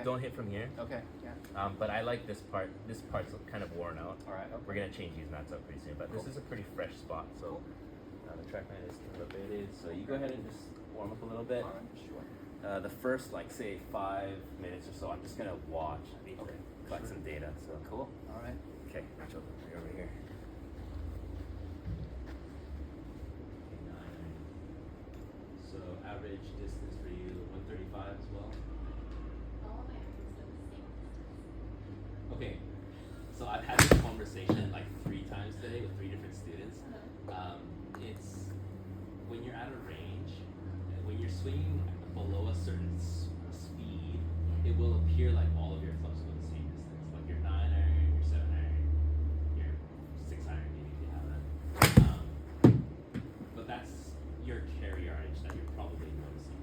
don't hit from here. Okay. Yeah. But I like this part. This part's kind of worn out. All right. Okay. We're gonna change these mats up pretty soon, but Cool. this is a pretty fresh spot. So the track mat is elevated. So you go ahead and just warm up a little bit. All right. Sure. The first, like, say 5 minutes or so, I'm just gonna watch. I need to Okay. collect some data. So Cool. All right. okay, Nacho, you're over here. Okay, 9. So average distance for you 135 as well. All of my items are the same distance. Okay, so I've had this conversation like 3 times today with 3 different students. It's when you're at a range, when you're swinging below a certain speed, it will appear like all of your clubs go the same distance. Like your 9 iron, your 7 iron, your 6 iron, maybe if you have that. But that's your carry yardage that you're probably noticing.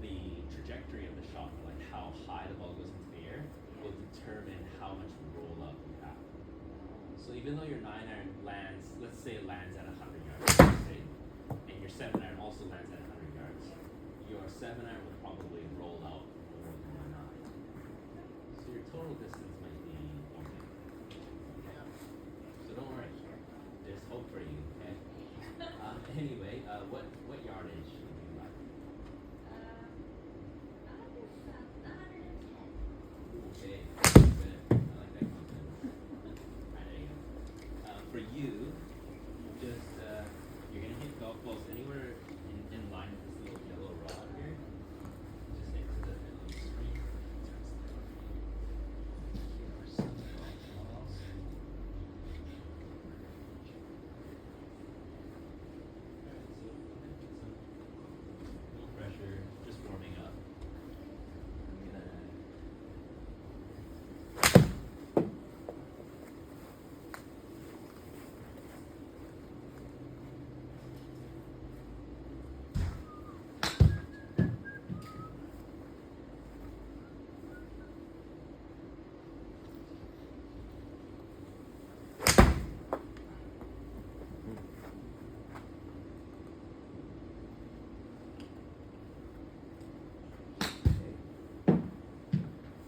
The trajectory of the shot, like how high the ball goes into the air, will determine how much roll up you have. So even though your 9 iron lands, let's say it lands at 100 yards, say, and your 7 iron also lands at 100 yards, your 7 iron will probably roll out more than your 9. So your total distance might be okay. So don't worry, there's hope for you, okay? Anyway, what yardage would you like? I guess 110. Okay, good. I like that confidence. Alright, there you go. For you, just you're gonna hit golf balls anywhere in line with this little yellow rod here. Just hit to the middle of the screen. No pressure, just warming up. I'm gonna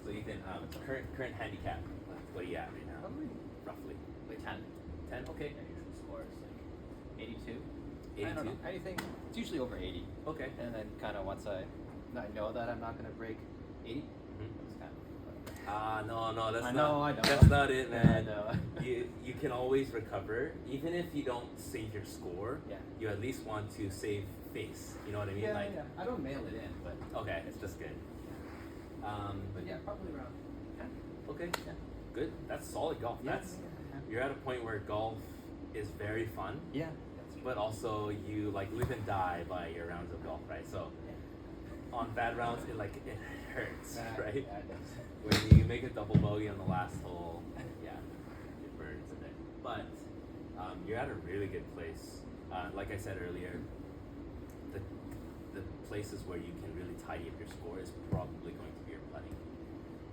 So Ethan, current handicap, what are you at right now? Probably Roughly. like 10. 10? Okay. My usual score is like 82. 82? I don't know. Anything. It's usually over 80. Okay. And then kind of once I know that I'm not gonna break 80, it's kind of. No, that's I not. know, I know. That's not it, man. I know. You can always recover, even if you don't save your score. Yeah. You at least want to save face. You know what I mean? Yeah, like, yeah. I don't mail it in, but okay, it's just good. but yeah, probably around 10. Okay, Yeah. good. That's solid golf. Yeah, That's yeah. You're at a point where golf is very fun, Yeah. but also you like live and die by your rounds of golf, right? So on bad rounds, it hurts, right? Yeah, it does. When you make a double bogey on the last hole, yeah, it burns a bit. But you're at a really good place. Like I said earlier, the places where you can really tidy up your score is probably going to be your putting.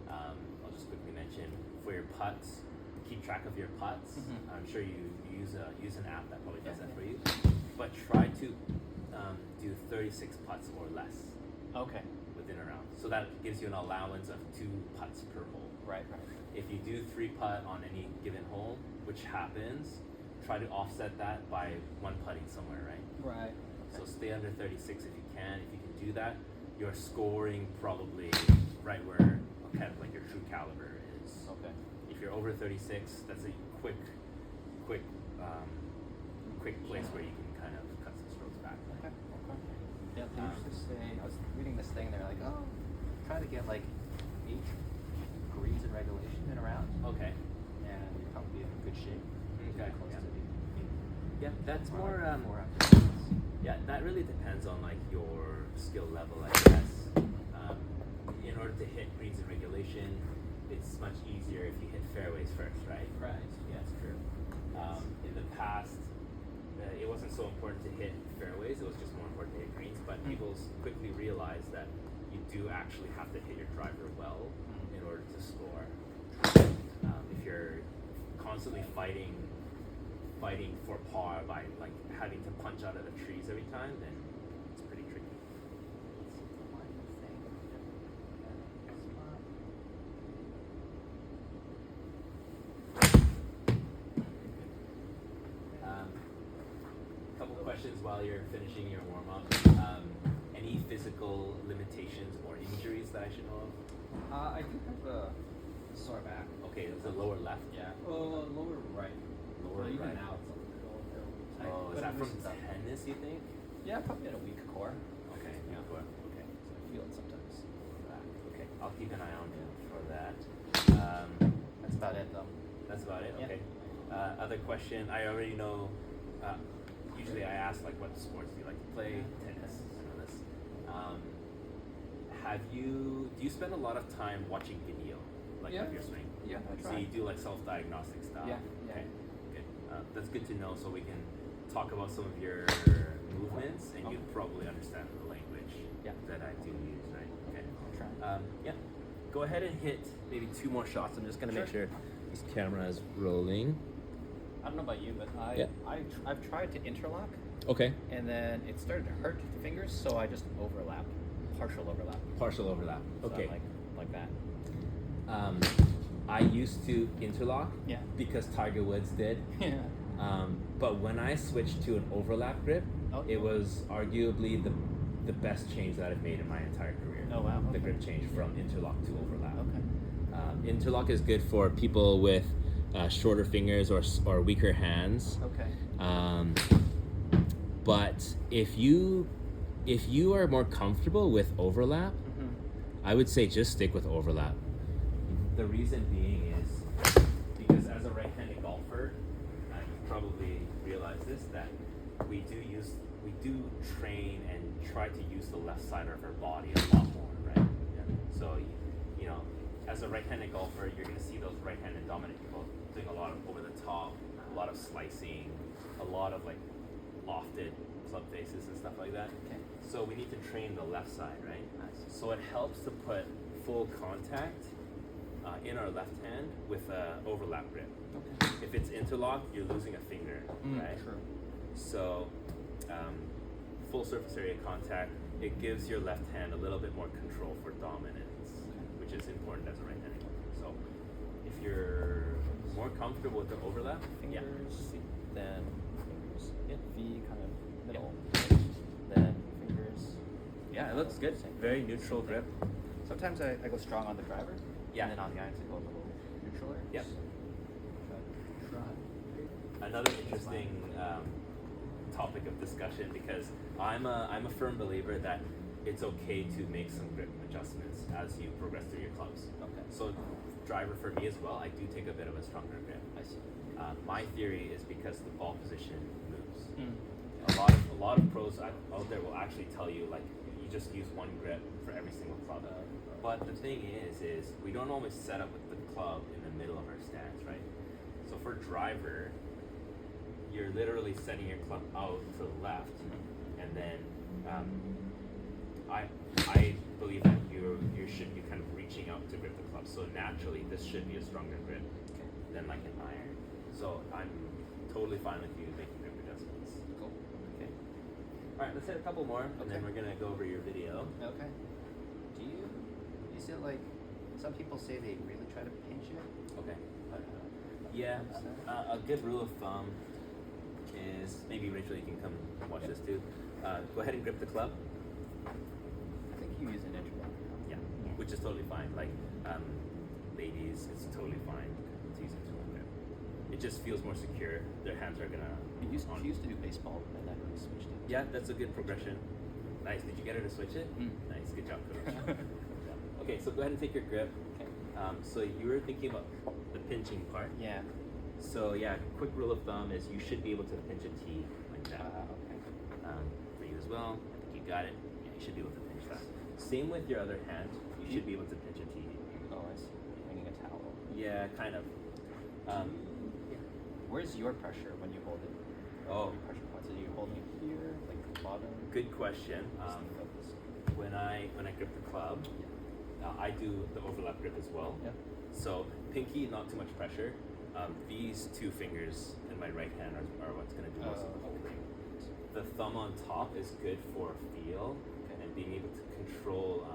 I'll just quickly mention for your putts, keep track of your putts. I'm sure you use an app that probably does that for you. But try to do 36 putts or less Okay. within a round. So that gives you an allowance of 2 putts per hole. Right. If you do 3 putt on any given hole, which happens, try to offset that by 1 putting somewhere, right? Right. So stay under 36 if you can. If you can do that, you're scoring probably right where kind of like your true caliber is. Okay. If you're over 36, that's a quick place where you can kind of cut some strokes back. Okay. Yeah, they usually say, I was reading this thing, they're like, oh, try to get like 8 greens in regulation in a round, Okay. and you're probably in good shape. Okay. Close Yeah. to the Yeah, that's or more. like 4 after greens. Yeah, that really depends on like your skill level, I guess. In order to hit greens in regulation, it's much easier if you hit fairways first, right? Right. Yeah, it's true. In the past, it wasn't so important to hit fairways; it was just more important to hit greens. But people quickly realized that you do actually have to hit your driver well in order to score. If you're constantly fighting for par by like having to punch out of the trees every time, then it's pretty tricky. while you're finishing your warm up, any physical limitations or injuries that I should know of? I do have a sore back. Okay, it's the lower left. Yeah. Lower right. Lower Even right. now it's a little tight. Oh, But is that it from loosens up. tennis, you think? Yeah, probably in a weak core. Okay, Yeah. core. Okay. So I feel it sometimes. Back. Okay, I'll keep an eye on for that. That's about it though. That's about it. Yeah. Okay. Other question. I already know. Usually, I ask like, what sports do you like to play? Tennis. I know this. Do you spend a lot of time watching video, like Yeah. of your swing? Yeah, I So try. you do like self-diagnostic stuff. Yeah, yeah. Okay. Good. That's good to know, so we can talk about some of your movements, and Okay. you'd probably understand the language Yeah. that I do use, right? Okay. I'll try. Yeah. Go ahead and hit maybe 2 more shots. I'm just gonna make Sure. sure this camera is rolling. I don't know about you, but Yeah. I've tried to interlock, Okay. and then it started to hurt the fingers, so I just overlap, partial overlap. Partial overlap. So Okay. like that. I used to interlock Yeah. because Tiger Woods did. Yeah. But when I switched to an overlap grip, Oh. it was arguably the best change that I've made in my entire career. Oh, wow. The Okay. grip change from interlock to overlap. Okay. Interlock is good for people with shorter fingers or weaker hands. Okay. But if you are more comfortable with overlap, Mm-hmm. I would say just stick with overlap. The reason being is because as a right-handed golfer, you probably realize this, that we do train and try to use the left side of our body a lot more, right? Yeah. So you know, as a right-handed golfer, you're gonna see those right-handed dominant people doing a lot of over the top, a lot of slicing, a lot of like lofted club faces and stuff like that. Okay. So we need to train the left side, right? Nice. So it helps to put full contact in our left hand with a overlap grip. Okay. If it's interlock, you're losing a finger, right? True. So full surface area contact, it gives your left hand a little bit more control for dominance, which is important as a right-handed golfer. So if you're more comfortable with the overlap, Fingers, yeah. then fingers. Yeah. V kind of middle. Then fingers. Yeah, it looks good. Very neutral grip. Sometimes I go strong on the driver. Yeah. And then on the irons I go a little neutraler. Yep. Try. Another interesting topic of discussion, because I'm a firm believer that it's okay to make some grip adjustments as you progress through your clubs. Okay. So driver for me as well, I do take a bit of a stronger grip. I see. My theory is because the ball position moves. Mm. A lot of pros out there will actually tell you like you just use one grip for every single club. But the thing is we don't always set up with the club in the middle of our stance, right? So for driver, you're literally setting your club out to the left, and then I believe that you should be kind of reaching out to grip the club. So naturally, this should be a stronger grip than like an iron. So I'm totally fine with you making grip adjustments. Cool. Okay. All right, let's hit a couple more, and then Okay. we're gonna go over your video. Okay. Is it like some people say they really try to pinch it? Okay. But, Yeah, understand. a good rule of thumb is, maybe Rachel, you can come watch this too. Go ahead and grip the club. I think you use an interlock. Yeah, which is totally fine. Like, ladies, it's totally fine to use interlock grip. It just feels more secure. Their hands are gonna. She used to do baseball, and then we switched it. Yeah, that's a good progression. Nice. Did you get her to switch it? Mm. Nice. Good job, coach. Yeah. Okay, so go ahead and take your grip. Okay. So you were thinking about the pinching part. Yeah. So yeah, quick rule of thumb is you should be able to pinch a tee like that. Okay. For you as well. I think you got it. Yeah, you should be able to pinch that. Same with your other hand. You should be able to pinch a tee. Oh, I see. Hanging a towel. Yeah, kind of. Where's your pressure when you hold it? Oh, Your pressure points. Are you holding it here, like the bottom? good question. Where's the focus? When I grip the club, I do the overlap grip as well. Yeah. So pinky, not too much pressure. These two fingers in my right hand are what's going to do most of the holding. The thumb on top is good for feel and being able to control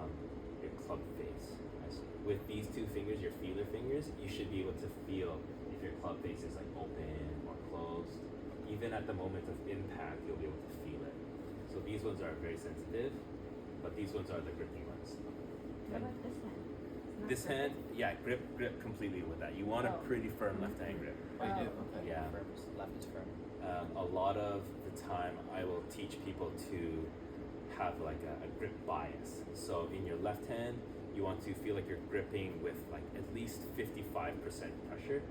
your club face. With these two fingers, your feeler fingers, you should be able to feel if your club face is like open or closed. Even at the moment of impact, you'll be able to feel it. So these ones are very sensitive, but these ones are the grippy ones. What about this hand? It's not This grippy? hand, yeah, grip completely with that. You want a Oh. pretty firm left hand grip. Oh, you do? Oh. Okay. Yeah. Firm, left is firm. A lot of the time, I will teach people to have like a grip bias. So in your left hand, you want to feel like you're gripping with like at least 55% pressure,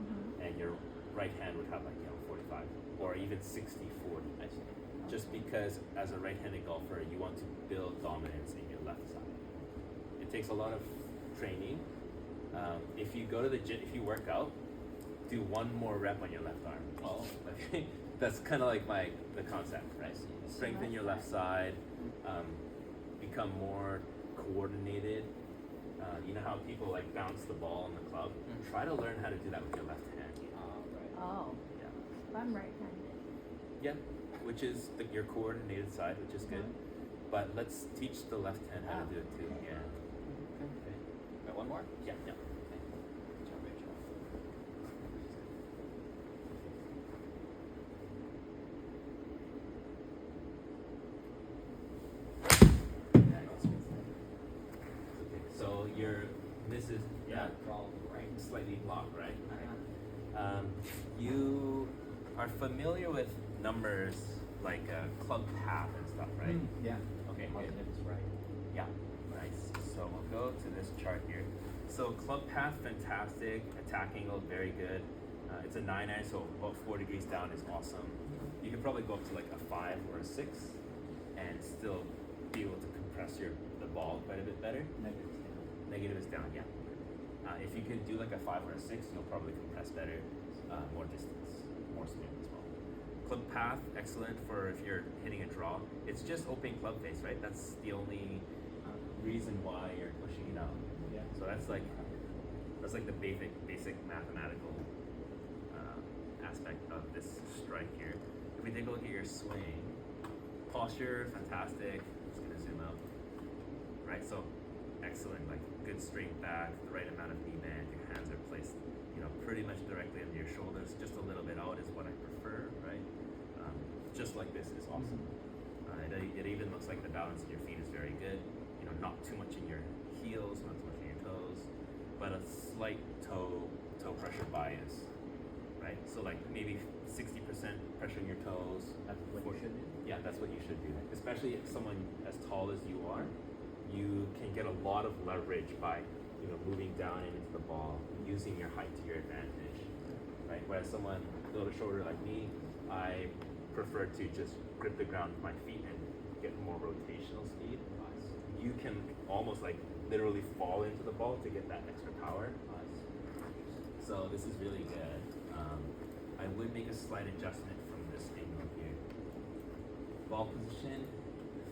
Mhm. and your right hand would have like 45 or even 60-40. I see. Just because as a right-handed golfer, you want to build dominance in your left side. It takes a lot of training. If you go to the gym, if you work out, do one more rep on your left arm. Oh. Okay, that's kind of like the concept, right? I see. Strengthen your left side, become more coordinated. You know how people like bounce the ball in the club? Mm. Try to learn how to do that with your left hand. Right. Oh, Yeah. I'm right-handed. Yeah, which is your coordinated side, which is good. But let's teach the left hand how to do it too. Okay. Yeah. Okay. Got one more? Yeah. Yeah. Okay. Good job, Rachel. Okay. So this is Wrong, right? slightly blocked, right? Uh-huh. You are familiar with numbers like club path and stuff, right? Yeah. Okay, Martin good. is right. Yeah, nice. So we'll go to this chart here. So club path, fantastic. Attack angle, very good. It's a 9-iron, so about 4 degrees down is awesome. You can probably go up to like a 5 or a 6 and still be able to compress the ball quite a bit better. Negative is down. Negative is down, yeah. If you can do like a 5 or a 6, you'll probably compress better, more distance, more spin as well. Club path, excellent for if you're hitting a draw. It's just open club face, right? That's the only reason why you're pushing it out. Yeah. So that's like the basic mathematical aspect of this strike here. If we take a look at your swing, posture, fantastic. Just gonna zoom out. Right, so excellent, like good straight back, the right amount of knee bend, your hands are placed, pretty much directly under your shoulders, just a little bit out is what I prefer, right? Just like this is awesome. It even looks like the balance in your feet is very good. Not too much in your heels, not too much in your toes, but a slight toe pressure bias, right? So like maybe 60% pressure in your toes. That's what you should do? Yeah, that's what you should do. Especially if someone as tall as you are, you can get a lot of leverage by, moving down and into the ball, using your height to your advantage, right? Whereas someone a little shorter like me, I prefer to just grip the ground with my feet and get more rotational speed. You can almost like literally fall into the ball to get that extra power. So this is really good. I would make a slight adjustment from this angle here. Ball position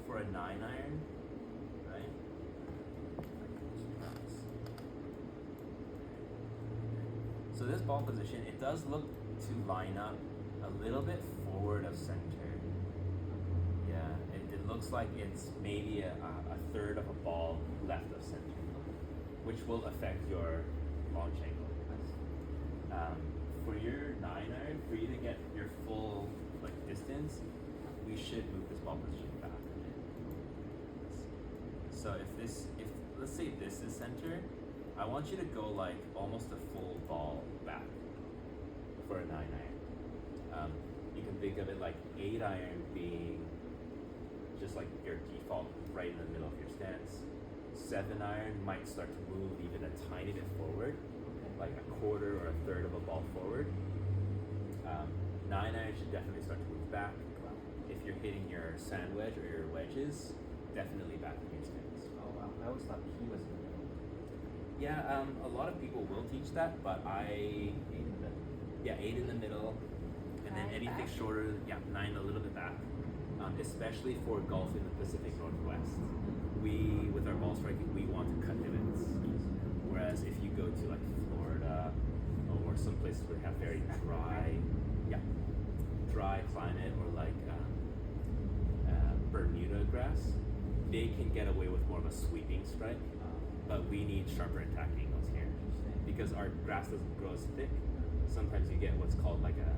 for a 9-iron, right? So this ball position, it does look to line up a little bit forward of center. Yeah, it looks like it's maybe a third of a ball left of center, which will affect your launch angle. For your 9-iron, for you to get your full distance, we should move this ball position back a bit. So if let's say this is center, I want you to go like almost a full ball back for a 9-iron. You can think of it like 8-iron being just like your default right in the middle of your stance. 7-iron might start to move even a tiny bit forward, like a quarter or a third of a ball forward. 9-iron should definitely start to move back. If you're hitting your sand wedge or your wedges, definitely back in your stance. Oh wow, I always thought he was in the middle. Yeah, a lot of people will teach that, but I 8 in the middle. yeah, 8 in the middle, and then 9 anything back? shorter, 9 a little bit back. Especially for golf in the Pacific Northwest, we with our ball striking, we want to cut divots. Whereas if you go to like Florida or some places where they have very dry climate, or like Bermuda grass, they can get away with more of a sweeping strike. But we need sharper attack angles here because our grass doesn't grow as thick. Sometimes you get what's called like a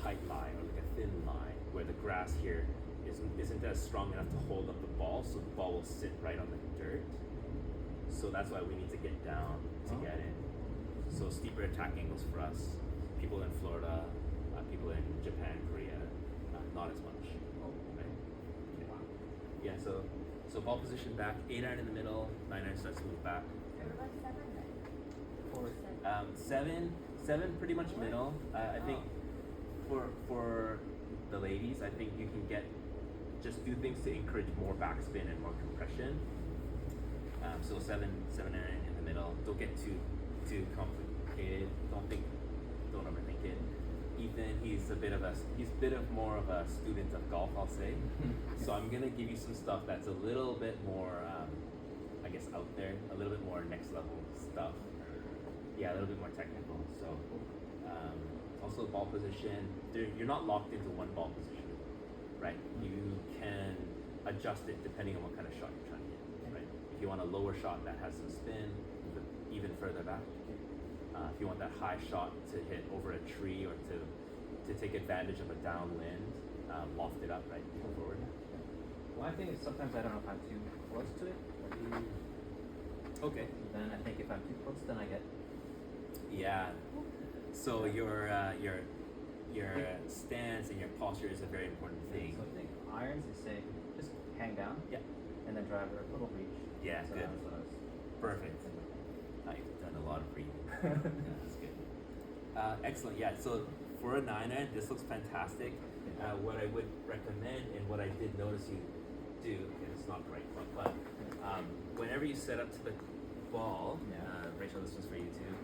tight lie or like a thin lie, where the grass here isn't as strong enough to hold up the ball, so the ball will sit right on the dirt. So that's why we need to get down to get in. So steeper attack angles for us. People in Florida, people in Japan, Korea, not as much. Right? Okay. Yeah. So ball position back, 8-iron in the middle, 9-iron starts to move back. What about 7 then? Seven pretty much middle. I think for the ladies, I think you can just do things to encourage more backspin and more compression. So 7-iron in the middle. Don't get too complicated. Don't overthink it. Ethan, he's a bit of more of a student of golf, I'll say. So I'm gonna give you some stuff that's a little bit more, I guess, out there, a little bit more next level stuff. Yeah, a little bit more technical. So also ball position. You're not locked into one ball position, right? You can adjust it depending on what kind of shot you're trying to hit, right? If you want a lower shot that has some spin, even further back. If you want that high shot to hit over a tree or to take advantage of a downwind, loft it up, right? Go forward. Well, I think it's sometimes I don't know if I'm too close to it. Okay. Then I think if I'm too close, then I get. Yeah. So your stance and your posture is a very important thing. So I think irons, they say just hang down. Yeah. And then driver a little reach. Yeah, So good. that was what I was Perfect. I've done a lot of breathing. Yeah, that's good. Excellent. Yeah. So for a 9-iron, this looks fantastic. What I would recommend and what I did notice you do, and it's not the right club, but whenever you set up to the ball, Rachel, this one's for you too.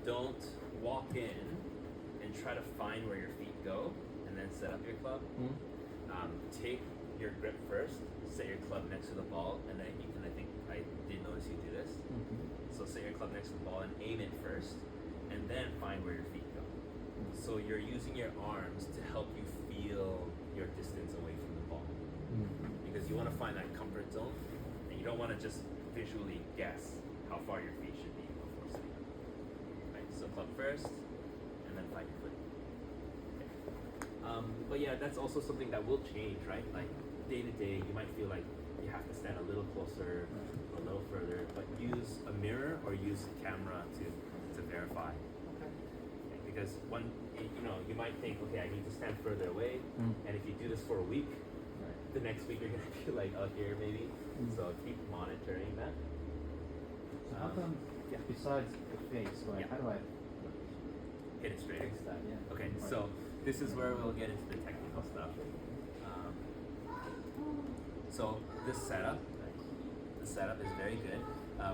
Don't walk in and try to find where your feet go, and then set up your club. Take your grip first, set your club next to the ball, and then you can. I did notice you do this. So set your club next to the ball and aim it first, and then find where your feet go. So you're using your arms to help you feel your distance away from the ball, because you want to find that comfort zone, and you don't want to just visually guess how far your feet should be before setting up. Right. So club first, and then find your foot. Okay. But yeah, that's also something that will change, right? Like day to day, you might feel like you have to stand a little closer, a little further, but use a mirror or use a camera to verify. Okay. Because you might think, okay, I need to stand further away, and if you do this for a week, the next week you're gonna feel like out here maybe. So keep monitoring that. So how come, besides the face, how do I hit it straight? fix that? Yeah. Okay, so this is where we'll get into the technical stuff. So the setup is very good.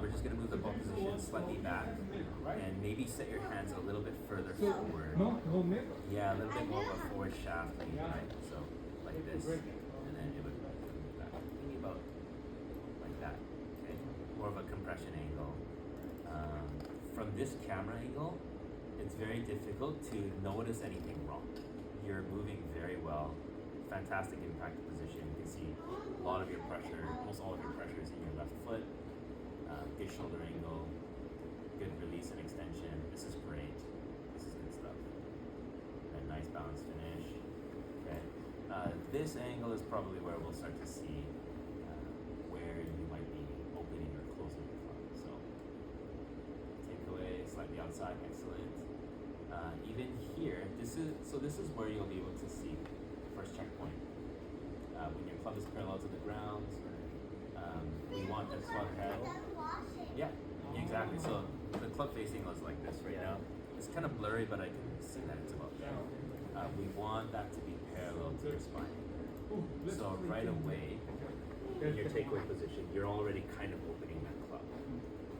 We're just going to move the ball position slightly back and maybe set your hands a little bit further forward. Yeah, a little bit more of a forward shaft, right? So like this, and then it would move back. Maybe about like that. Okay, more of a compression angle. From this camera angle, it's very difficult to notice anything wrong. You're moving very well. Fantastic impact position. You can see a lot of your pressure, almost all of your pressure is in your left foot. Good shoulder angle, good release and extension. This is great. This is good stuff. And nice balance finish. Okay. This angle is probably where we'll start to see where you might be opening or closing the club. So takeaway, slightly outside, excellent. Even here, this is where you'll be able to see first checkpoint. When your club is parallel to the ground, we want that club head. Yeah, exactly. So the club facing is like this right now. It's kind of blurry, but I can see that it's about there. We want that to be parallel to your spine. So right away, in your takeaway position, you're already kind of opening that club.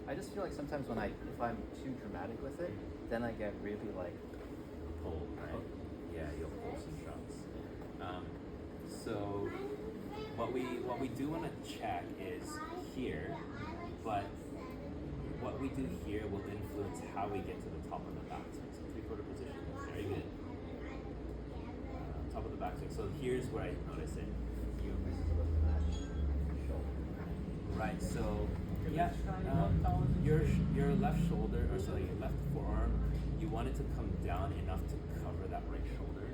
I just feel like sometimes if I'm too dramatic with it, then I get really like Pull, right? Yeah, you'll pull some shots. So what we do want to check is here, but what we do here will influence how we get to the top of the backswing. So 3/4 position, very good. Top of the backswing. So here's where I notice it. Right. So yeah, your left shoulder, your left forearm, you want it to come down enough to cover that right shoulder.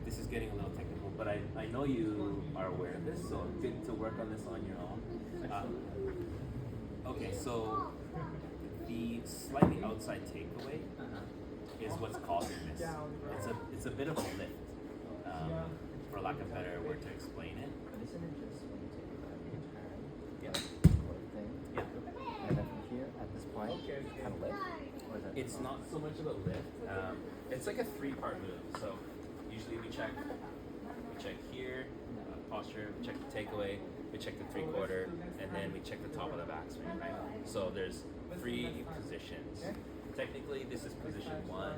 this is getting a little technical, but I know you are aware of this, so good to work on this on your own. Okay, so the slightly outside takeaway is what's causing this. It's a bit of a lift, for lack of a better word to explain it. But isn't it just when you take it turn? Yeah. Sort of thing? Yeah. And then from here, at this point, kind of lift? Or is that It's not so much of a lift. It's like a three-part move. So usually we check here, posture, we check the takeaway, we check the three-quarter, and then we check the top of the backswing, right? So there's 3 positions. Technically, this is position 1,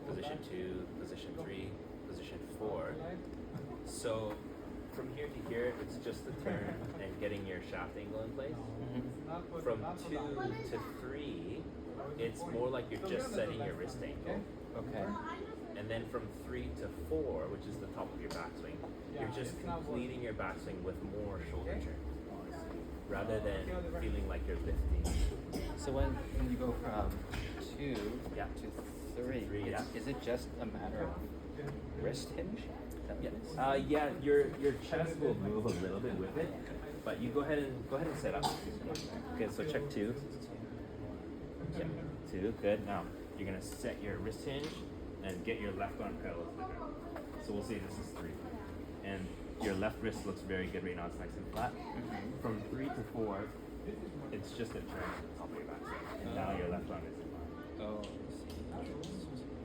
position 2, position 3, position 4. So from here to here, it's just the turn and getting your shaft angle in place. From 2 to 3, it's more like you're just setting your wrist angle. Okay. And then from 3 to 4, which is the top of your backswing, you're just completing your backswing with more shoulder turn, rather than feeling like you're lifting. So when you go from 2 Yeah. to 3, Three, yeah. is it just a matter of wrist hinge? Is that what it is? Yeah, your chest will move a little bit with it, but you go ahead and set up. Okay, so check 2. Yeah, 2, good. Now you're gonna set your wrist hinge and get your left arm parallel to the ground. So we'll say this is 3, and your left wrist looks very good right now. It's nice and flat. From 3 to 4, it's just a turn to the top of your backswing, and now your left arm is in line. Oh,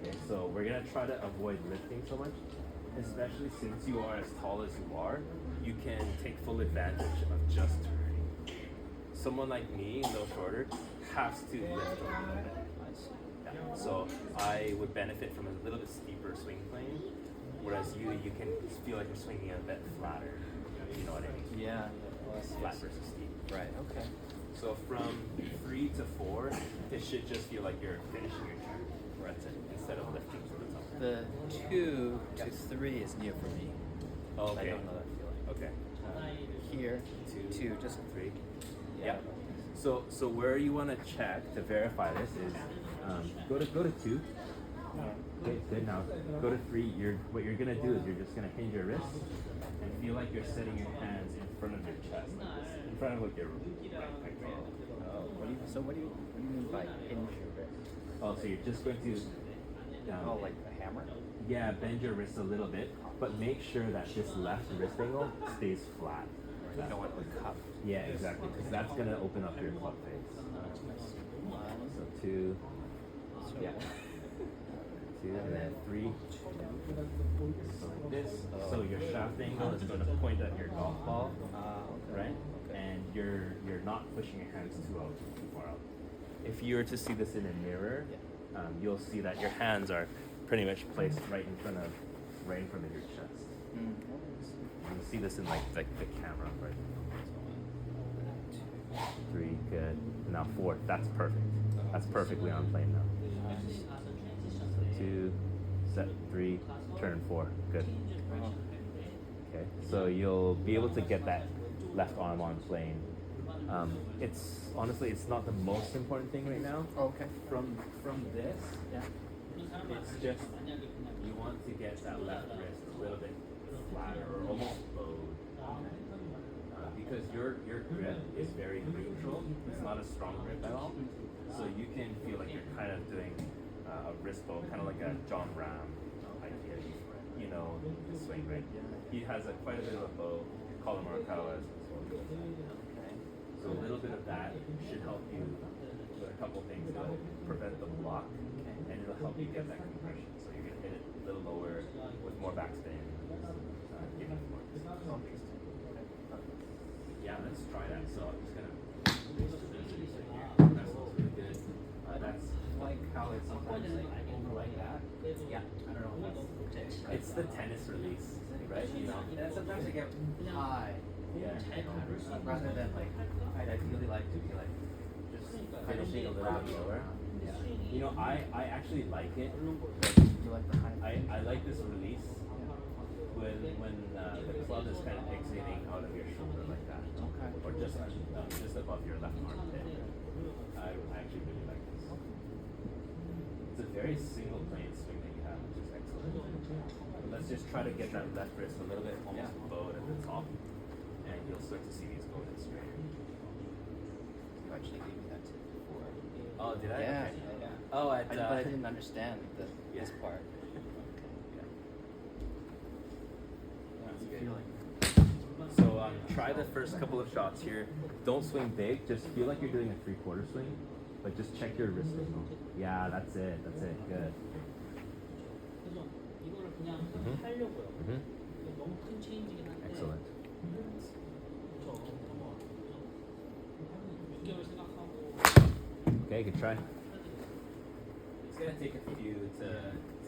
Okay, so we're gonna try to avoid lifting so much, especially since you are as tall as you are. You can take full advantage of just turning. Someone like me, a little shorter, has to lift a little bit. Yeah. So I would benefit from a little bit steeper swing plane, whereas you can feel like you're swinging a bit flatter. You know what I mean? yeah. Flat versus steep. Right, okay. So from 3 to 4, it should just feel like you're finishing your turn. That's it, instead of lifting to the top. The 2 to 3 is new for me. Okay. I don't know that feeling. Okay. Here, Two. 2, just 3. yeah. Yeah. So where you want to check to verify this is go to 2. Okay, good. Now go to 3. What you're gonna do is you're just gonna hinge your wrist and feel like you're setting your hands in front of your chest, like this, in front of like your right leg. What do you mean by hinge your wrist? Oh, so you're just going to Oh, like a hammer? yeah, bend your wrist a little bit, but make sure that this left wrist angle stays flat. You don't want the cup. Yeah, exactly, because that's gonna open up your club face. So 2, yeah, 2, and then 3. So like this. So your shaft angle is going to point at your golf ball, Okay. right? Okay. And you're not pushing your hands too far out. If you were to see this in a mirror, you'll see that your hands are pretty much placed right in front of your chest. You'll see this in like the camera, right? 3, good. Now 4, that's perfect. That's perfectly on plane now. 2, set 3, turn 4, good. Okay, so you'll be able to get that left arm on plane. It's honestly, it's not the most important thing right now. Okay. From this, Yeah. it's just you want to get that left wrist a little bit flatter or almost bowed, because your grip is very neutral. It's not a strong grip at all, so you can feel like you're kind of doing a wrist bow, kind of like a John Ram idea. You know, the swing, right? He has quite a bit of a bow. Colin Morikawa as well. So a little bit of that should help you with a couple things. It'll prevent the block, and it'll help you get that compression. So you're gonna hit it a little lower with more backspin, giving you more. Yeah, let's try that. So I'm just gonna place the release right here. That looks really good. That's Like how it's sometimes like over like that. yeah. I don't know what It's the tennis release, right? You know. And sometimes I get high. Yeah. Rather than like, I'd ideally like to be like just Finishing a little bit lower. Yeah. You know, I actually like it. You like the high? I like this release when the club is kind of exiting out of your shoulder like that, Okay. or just above your left armpit. I actually really like this. It's a very single plane swing that you have. which is excellent. Let's just try to get that left wrist a little bit almost bowed at the top, and you'll start to see these go a bit straighter. You actually gave me that tip before. Oh, did I? Yeah, Okay. yeah, yeah. Oh, But I didn't understand this Yeah. part. Yeah. How's That's it good. feeling? So try the first couple of shots here. Don't swing big. Just feel like you're doing a 3/4 swing, but just check your wrist signal. Yeah, that's it. That's it. Good. 그래서 이거를 그냥 Mhm. 하려고요. Mhm. 이게 너무 큰 체인지긴 한데 Excellent. 저 한번 6개월 생각하고 Okay, good try. It's gonna take a few to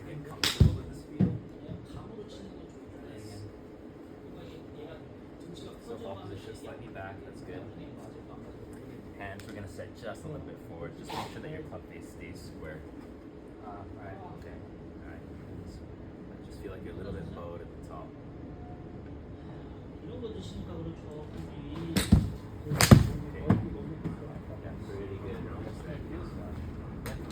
get comfortable with this feel. 그냥 감으로 치는 건 좋을 줄 알았어요. 그러니까 얘가 등치가 So ball 커져가면서 position slightly back. That's good. 맞을 거 안 맞을 거 Hands we're gonna set just a little bit forward. Just make sure that your club face stays square. Right. Okay. Alright. Just feel like you're a little bit bowed at the top. 이런 거 드시니까 그렇죠. 근데 Okay. Yeah, pretty good. Almost there. Okay.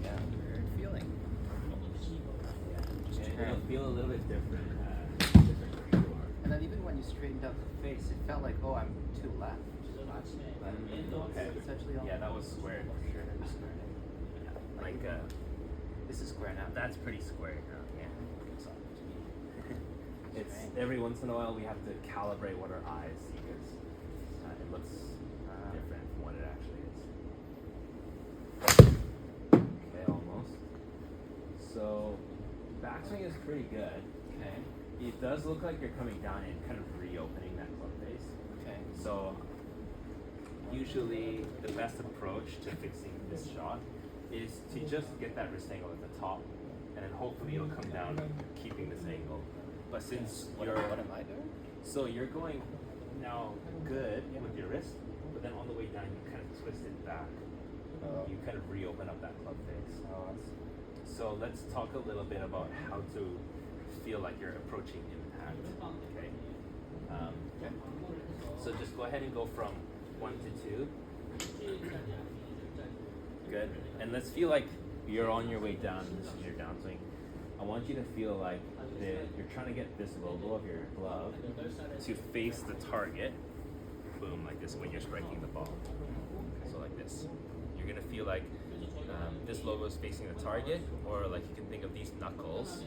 Yeah, weird feeling. 이런 거 드시니까 Just Yeah, turn. it'll feel a little bit different. Different where you are. And then even when you straightened out the face, it felt like, oh, I'm too left. 저는 아침에 Okay. It's actually all Yeah, that was square for sure. Yeah. Like This is square now. that's pretty square now. Yeah. So, It's Strange. every once in a while we have to calibrate what our eyes see because it looks different from what it actually is. Okay, almost. So backswing is pretty good. okay. It does look like you're coming down and kind of reopening that club face. Okay. So usually the best approach to fixing this shot is to just get that wrist angle at the top, and then hopefully it'll come down keeping this angle. But since What you're am I doing? so you're going now good with your wrist, but then on the way down you kind of twist it back. Oh. You kind of reopen up that club face. Oh, So let's talk a little bit about how to feel like you're approaching impact. Okay. okay. So just go ahead and go from 1 to 2. Good. And let's feel like you're on your way down. This is your downswing. I want you to feel like you're trying to get this logo of your glove to face the target. Boom, like this when you're striking the ball. So like this. You're gonna feel like this logo is facing the target, or like you can think of these knuckles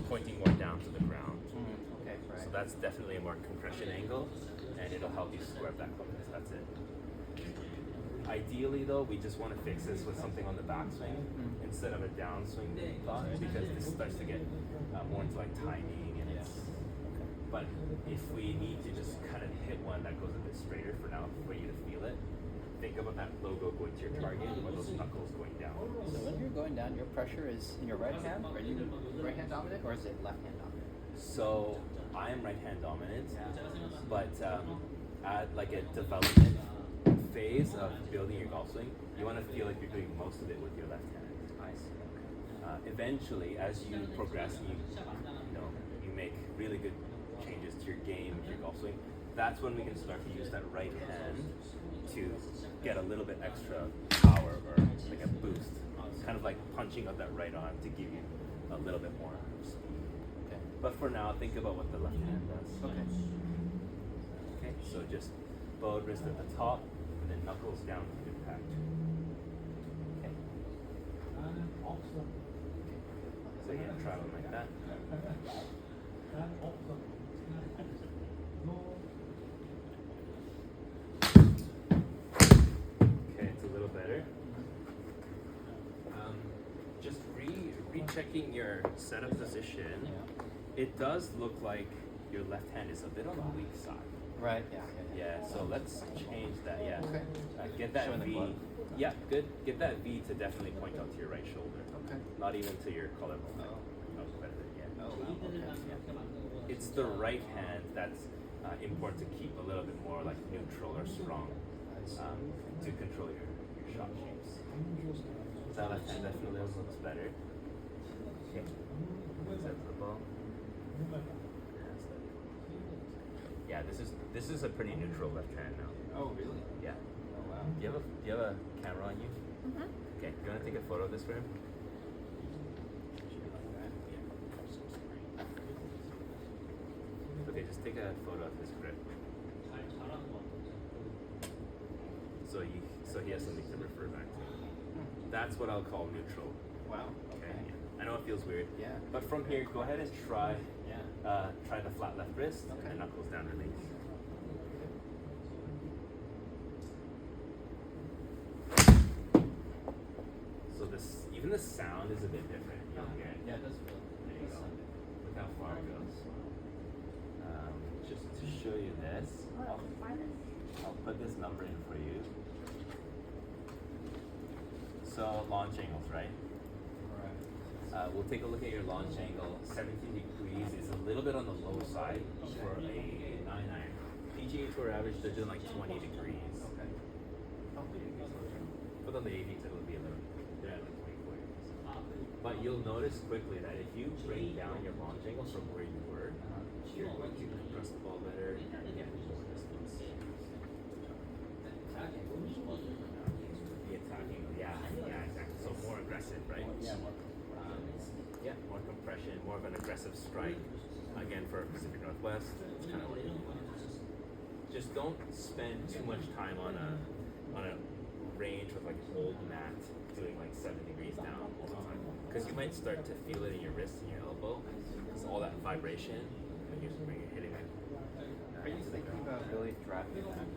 pointing more down to the ground. Okay, right. So that's definitely a more compression angle, and it'll help you square up that club face. That's it. Ideally, though, we just want to fix this with something on the backswing instead of a downswing thought, because this starts to get more into like timing and it's. But if we need to just kind of hit one that goes a bit straighter for now, for you to feel it, think about that logo going to your target or those knuckles going down. So when you're going down, your pressure is in your right hand? Are you right hand dominant or is it left hand dominant? So I am right hand dominant, but at like a development phase of building your golf swing, you want to feel like you're doing most of it with your left hand. Eventually, as you progress, and you make really good changes to your game, with your golf swing. That's when we can start to use that right hand to get a little bit extra power or like a boost, kind of like punching up that right arm to give you a little bit more speed. Okay. But for now, think about what the left hand does. Okay. Okay, so just bowed wrist at the top, and then knuckles down to impact. Okay. So yeah, try one like that. Okay, it's a little better. Just rechecking your setup position. It does look like your left hand is a bit on the weak side. Right, Yeah, so let's change that. Yeah. Okay. Get that Showing the V. glove. Yeah, good. Get that V to definitely point out to your right shoulder. Okay. Not even to your collarbone. Oh. No, better, yeah. Oh, wow. Okay. It's the right hand that's important to keep a little bit more like neutral or strong to control your shot shapes. That left hand definitely looks better. Okay. Set the ball. Yeah, this is a pretty neutral left hand now. Oh, really? Yeah. Oh, wow. Do you have a camera on you? Mm-hmm. Okay. Do you want to take a photo of this for him? Should be like that. Okay, just take a photo of his grip. 잘 잘하는 것 같아. So he has something to refer back to. That's what I'll call neutral. Wow. Okay. Okay. I know it feels weird. Yeah. But from here, go ahead and try Yeah. try the flat left wrist Okay. and knuckles down release. So this even the sound is a bit different. You'll hear it. Yeah, it does feel. There you go. Look how far it goes. Just to show you this, Oh, farthest. I'll put this number in for you. So launch angles, right? Right. We'll take a look at your launch angle. 17 degrees is a little bit on the low side for a 9 iron. PGA Tour average, they're doing like 20 degrees. Okay. Oh, For the ladies, it'll be a little, they're at like 24 degrees. But you'll notice quickly that if you bring down your launch angle from where you were, you're going to compress the ball better and get more distance. The attacking, yeah, exactly. So more aggressive, right? Yeah. Yeah, more compression, more of an aggressive strike. Again, for Pacific Northwest, it's kind of what you want. Just don't spend too much time on a range with like old mat doing like 7 degrees down all the time, because you might start to feel it in your wrist and your elbow, because all that vibration when you're hitting it. Are you thinking about really driving that?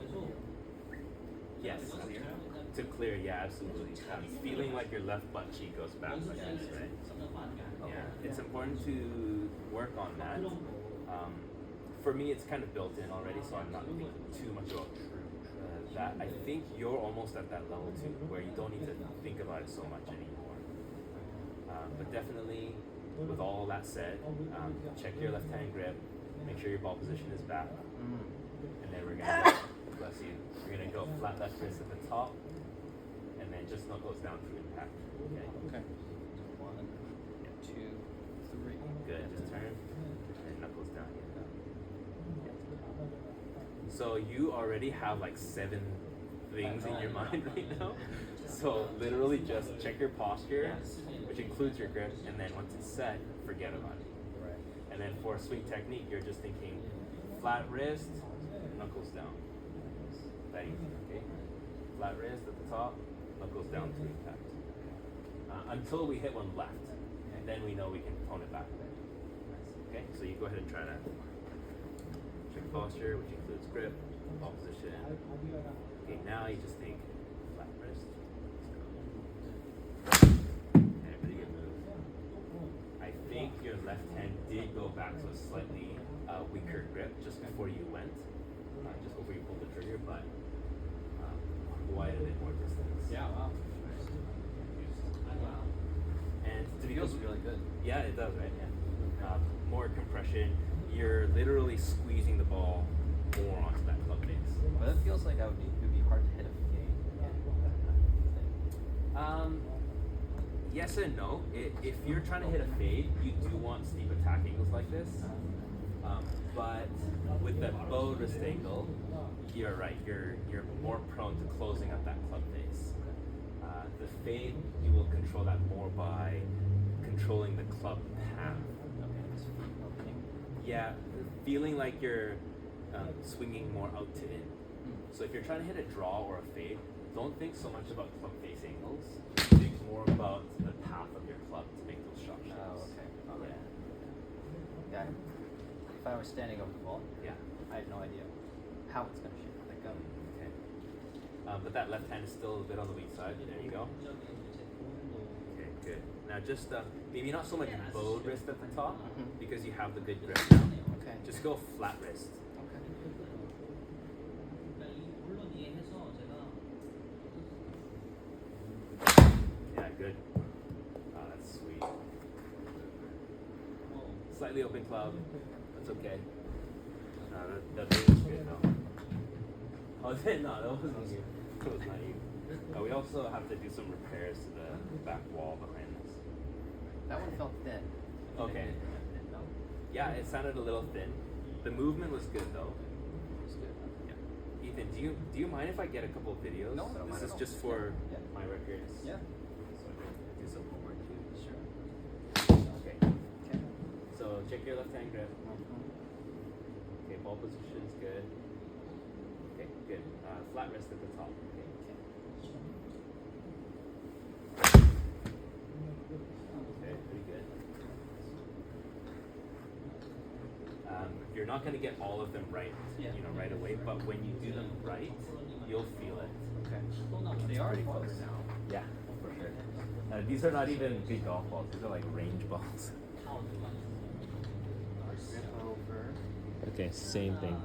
Yes. To clear, yeah, absolutely. Feeling like your left butt cheek goes back like this, right? Yeah, it's important to work on that. For me, it's kind of built in already, so I'm not thinking too much about that. I think you're almost at that level too, where you don't need to think about it so much anymore. But definitely, with all that said, check your left hand grip, make sure your ball position is back, and then we're gonna go, bless you, we're gonna go flat left wrist at the top, and then just knuckles down to impact. Okay. Okay. 1, 2, 3. Good. Just turn and knuckles down. So you already have like 7 things in your mind right now. So literally just check your posture, which includes your grip, and then once it's set, forget about it. Right. And then for swing technique, you're just thinking flat wrist, knuckles down. That easy, okay? Flat wrist at the top, knuckles down to impact. Until we hit one left, and then we know we can tone it back. Okay, so you go ahead and try that. Check posture, which includes grip, ball position. Okay, now you just think flat wrist. And a pretty good move. I think your left hand did go back to a slightly weaker grip just before you went, just before you pulled the trigger, but quite a bit more distance. Yeah, wow. And to be Feels really good. yeah, it does, right? Yeah. More compression. You're literally squeezing the ball more onto that club face. But it feels like it would be hard to hit a fade. Yes and no. If you're trying to hit a fade, you do want steep attack angles like this. But with the bow wrist angle, you're right. You're more prone to closing up that club face. The fade, you will control that more by controlling the club path. Yeah, feeling like you're swinging more out to in. So if you're trying to hit a draw or a fade, don't think so much about club face angles. Think more about the path of your club to make those shot shapes. Oh, okay. Okay. Yeah. If I was standing over the ball, Yeah. I have no idea how it's gonna shape. Like, Okay. But that left hand is still a bit on the weak side. There you go. Okay, good. Now just maybe not so much bowed wrist at the top Mhm. because you have the good grip now. okay. Just go flat wrist. Okay. 물론 이해해서 제가 Yeah, good. Oh, that's sweet. Slightly open club. That's okay. No, that was good. No. Oh, no, that wasn't you. That was not you. We also have to do some repairs to the back wall behind us. That one felt thin. Okay. No, Yeah, it sounded a little thin. The movement was good though. it's good. Yeah. Ethan, do you mind if I get a couple of videos? No, I don't mind This at is all. just for Yeah. my records. Yeah. So I can do some homework too. Sure. Okay. Okay. So check your left hand grip. Mhm. Okay, ball position is good. Okay, good. Flat wrist at the top. Okay. Okay, pretty good. You're not gonna get all of them right, right away. But when you do them right, you'll feel it. Okay. They are Pretty close close. now. Yeah, for sure. These are not even big golf balls. These are like range balls. Grip over. Okay, same thing.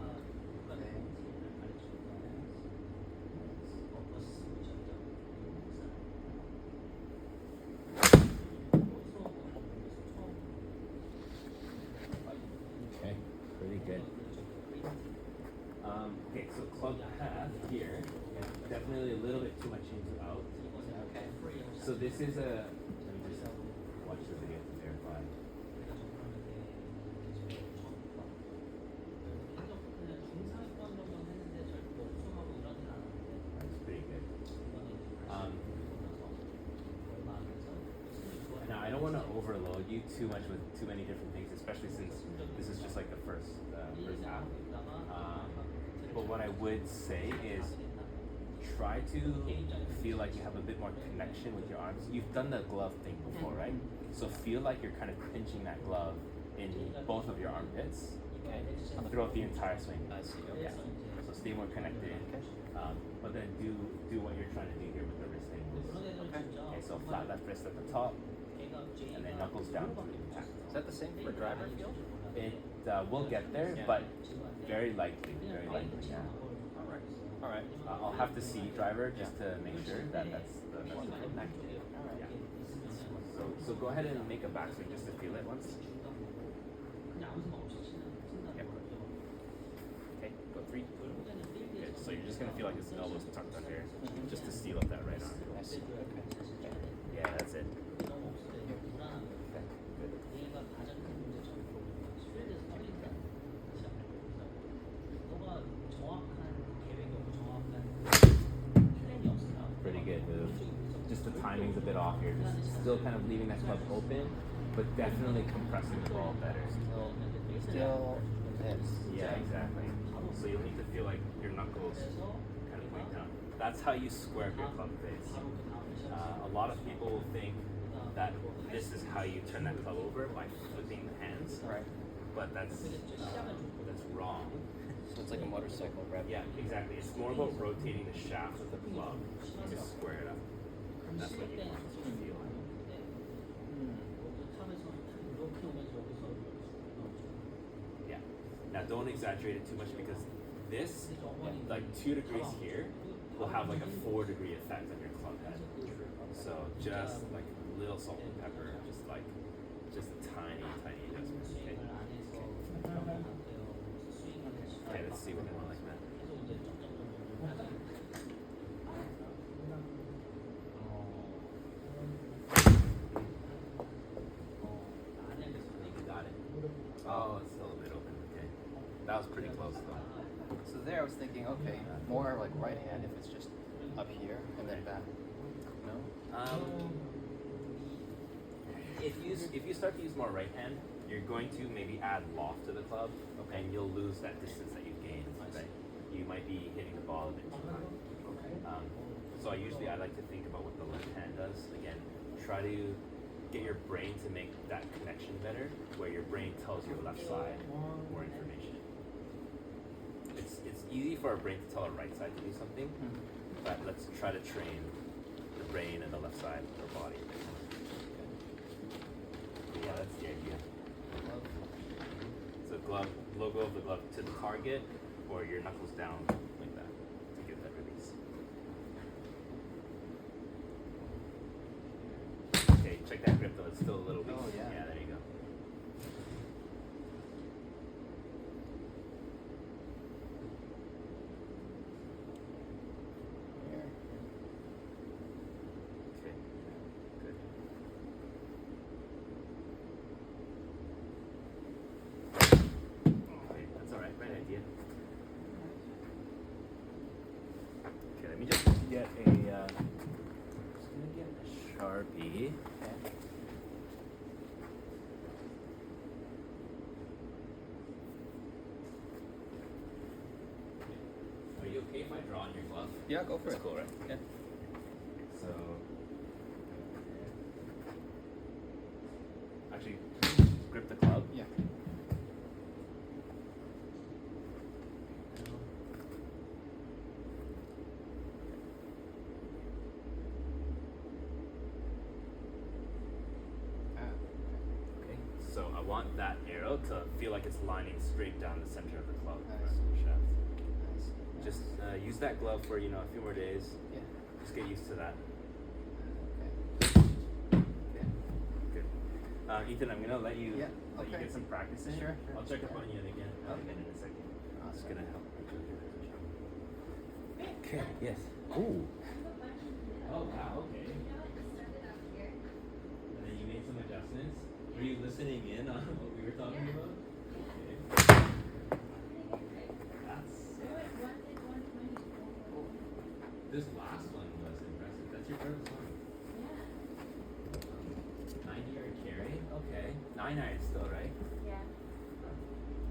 Okay, pretty good. Okay, so club path here, definitely a little bit too much into out. Okay. So this is a, let me just watch the video to verify. That's pretty good. Now I don't want to overload you too much with too many different things, especially since this is just like the first half. But what I would say is try to feel like you have a bit more connection with your arms. You've done the glove thing before, right? So feel like you're kind of pinching that glove in both of your armpits throughout the entire swing. I see. Yeah. So stay more connected. But then do what you're trying to do here with the wrist angles. Okay, so flat left wrist at the top, and then knuckles down to impact. Is that the same for driver feel? It will get there, Yeah. but very likely, yeah. All right. All right. I'll have to see driver just to make sure that that's the Connected. All right. Yeah. So go ahead and make a backswing just to feel it once. Yep. Okay, go 3. Good. So you're just gonna feel like his elbows tucked under, just to seal up that right arm. I see. Okay. Yeah, that's it. Pretty good move. Just the timing's a bit off here. Just still kind of leaving that club open, but definitely compressing the ball better. Still this. Yeah, exactly. So you'll need to feel like your knuckles kind of point down. That's how you square up your club face. A lot of people will think that this is how you turn that club over by flipping the hands, Right. but that's wrong. So it's like a motorcycle rev. Yeah, exactly. It's more about rotating the shaft of the club to square it up. That's what you want to feel. Yeah. Now don't exaggerate it too much because this, like 2 degrees here, will have like a 4-degree effect on your club head. So just like a little salt and pepper, just tiny adjustments. Okay, let's see what more like that. You got it. Oh, it's still a bit open. Okay. That was pretty close though. So there I was thinking, okay, more like right hand if it's just up here and then back. No? If you start to use more right hand, you're going to maybe add loft to the club, and you'll lose that distance that you've gained. Right? You might be hitting the ball a bit too high. So I like to think about what the left hand does. Again, try to get your brain to make that connection better, where your brain tells your left side more information. It's easy for our brain to tell our right side to do something, but let's try to train the brain and the left side of our body. Yeah, that's the idea. So glove, logo of the glove to the target, or your knuckles down like that to get that release. Okay, check that grip though, it's still a little weak. Oh, yeah. Yeah, there you go. Here. Okay, good. Okay, that's alright, right idea. get a. Just gonna get a Sharpie. Okay. Are you okay if I draw on your glove? Yeah, go for That's it. cool, right? Yeah. So. Actually, grip the club. Yeah. Okay. So I want that arrow to feel like it's lining straight down the center of the club. Nice. Right, the shaft. Nice. Just use that glove for a few more days. Yeah. Just get used to that. Okay. Okay. Good. Ethan, I'm gonna let you Yeah, let you okay. get some practice in. Sure, I'll check up sure. on you again Okay. in a second. I'm just Awesome. gonna help you with your position. Wait, Okay. Yes. Ooh. I have a question for you. Oh wow. Okay. You know what? It started out here. And then you made some adjustments. Were you listening in on what we were talking Yeah. about? Yeah. Okay. Pretty good, right? That's. I went 120. 120. This last one was impressive. That's your first one. Yeah. 90-yard carry. Okay. 9 iron still, right?